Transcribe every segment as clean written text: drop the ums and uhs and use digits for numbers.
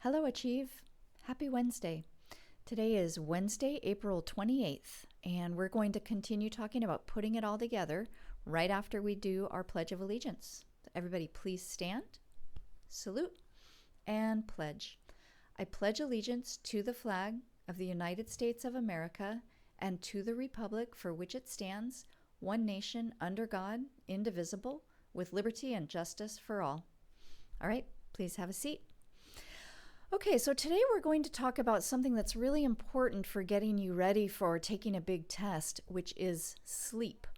Hello, Achieve. Happy Wednesday. Today is Wednesday, April 28th, and we're going to continue talking about putting it all together right after we do our Pledge of Allegiance. Everybody, please stand, salute, and pledge. I pledge allegiance to the flag of the United States of America and to the republic for which it stands, one nation under God, indivisible, with liberty and justice for all. All right, please have a seat. Okay, so today we're going to talk about something that's really important for getting you ready for taking a big test, which is sleep.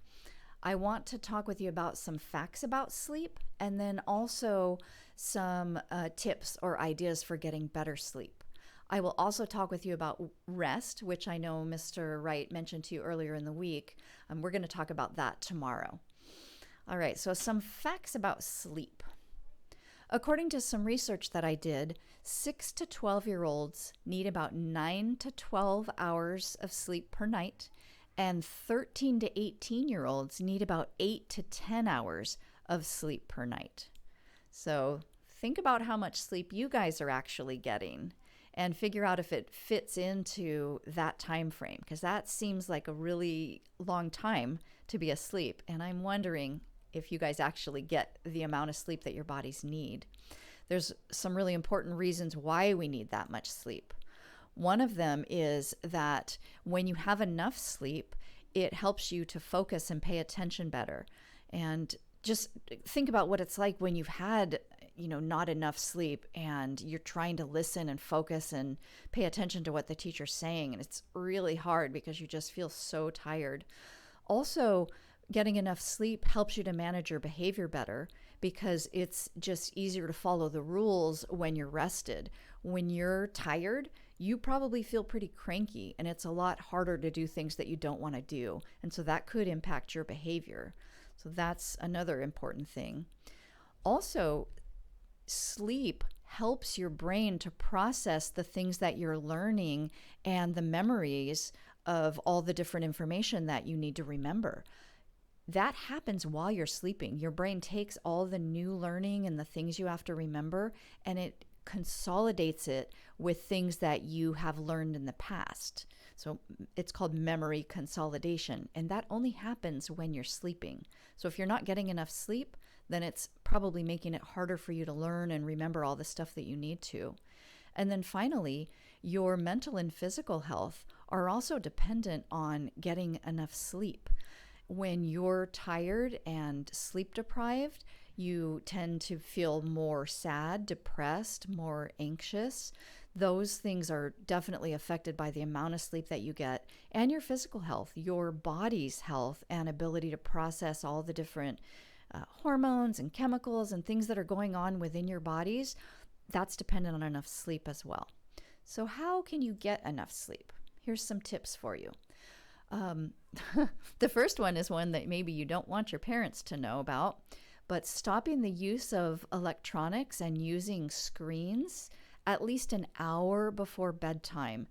I want to talk with you about some facts about sleep and then also some tips or ideas for getting better sleep. I will also talk with you about rest, which I know Mr. Wright mentioned to you earlier in the week. We're going to talk about that tomorrow. All right, so some facts about sleep. According to some research that I did, 6 to 12-year-olds need about 9 to 12 hours of sleep per night, and 13 to 18-year-olds need about 8 to 10 hours of sleep per night. So think about how much sleep you guys are actually getting and figure out if it fits into that time frame, because that seems like a really long time to be asleep, and I'm wondering if you guys actually get the amount of sleep that your bodies need. There's some really important reasons why we need that much sleep. One of them is that when you have enough sleep, it helps you to focus and pay attention better. And just think about what it's like when you've had, not enough sleep and you're trying to listen and focus and pay attention to what the teacher's saying. And it's really hard because you just feel so tired. Also, getting enough sleep helps you to manage your behavior better because it's just easier to follow the rules when you're rested. When you're tired, you probably feel pretty cranky, and it's a lot harder to do things that you don't want to do. And so that could impact your behavior. So that's another important thing. Also, sleep helps your brain to process the things that you're learning and the memories of all the different information that you need to remember. That happens while you're sleeping. Your brain takes all the new learning and the things you have to remember, and it consolidates it with things that you have learned in the past. So it's called memory consolidation, and that only happens when you're sleeping. So if you're not getting enough sleep, then it's probably making it harder for you to learn and remember all the stuff that you need to. And then finally, your mental and physical health are also dependent on getting enough sleep. When you're tired and sleep deprived, you tend to feel more sad, depressed, more anxious. Those things are definitely affected by the amount of sleep that you get and your physical health, your body's health and ability to process all the different hormones and chemicals and things that are going on within your bodies. That's dependent on enough sleep as well. So how can you get enough sleep? Here's some tips for you. The first one is one that maybe you don't want your parents to know about, but stopping the use of electronics and using screens at least an hour before bedtime.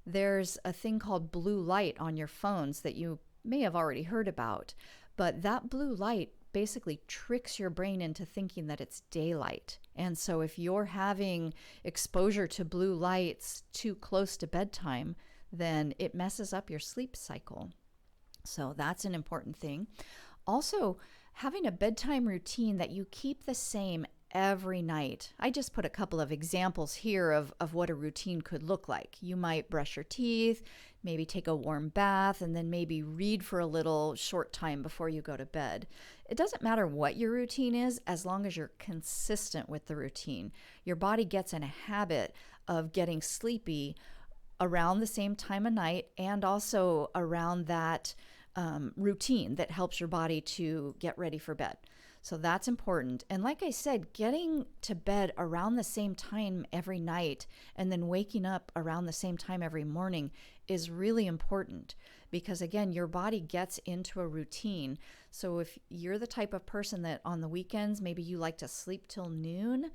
There's a thing called blue light on your phones that you may have already heard about, but that blue light basically tricks your brain into thinking that it's daylight. And so if you're having exposure to blue lights too close to bedtime, then it messes up your sleep cycle. So that's an important thing. Also, having a bedtime routine that you keep the same every night. I just put a couple of examples here of what a routine could look like. You might brush your teeth, maybe take a warm bath, and then maybe read for a little short time before you go to bed. It doesn't matter what your routine is as long as you're consistent with the routine. Your body gets in a habit of getting sleepy around the same time of night and also around that routine that helps your body to get ready for bed. So that's important. And like I said, getting to bed around the same time every night and then waking up around the same time every morning is really important because, again, your body gets into a routine. So if you're the type of person that on the weekends, maybe you like to sleep till noon,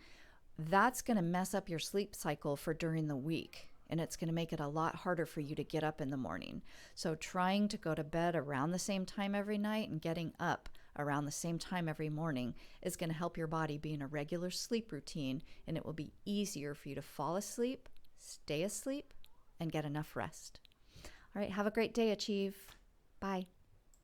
that's going to mess up your sleep cycle for during the week. And it's going to make it a lot harder for you to get up in the morning. So trying to go to bed around the same time every night and getting up around the same time every morning is going to help your body be in a regular sleep routine, and it will be easier for you to fall asleep, stay asleep, and get enough rest. All right, have a great day, Achieve. Bye.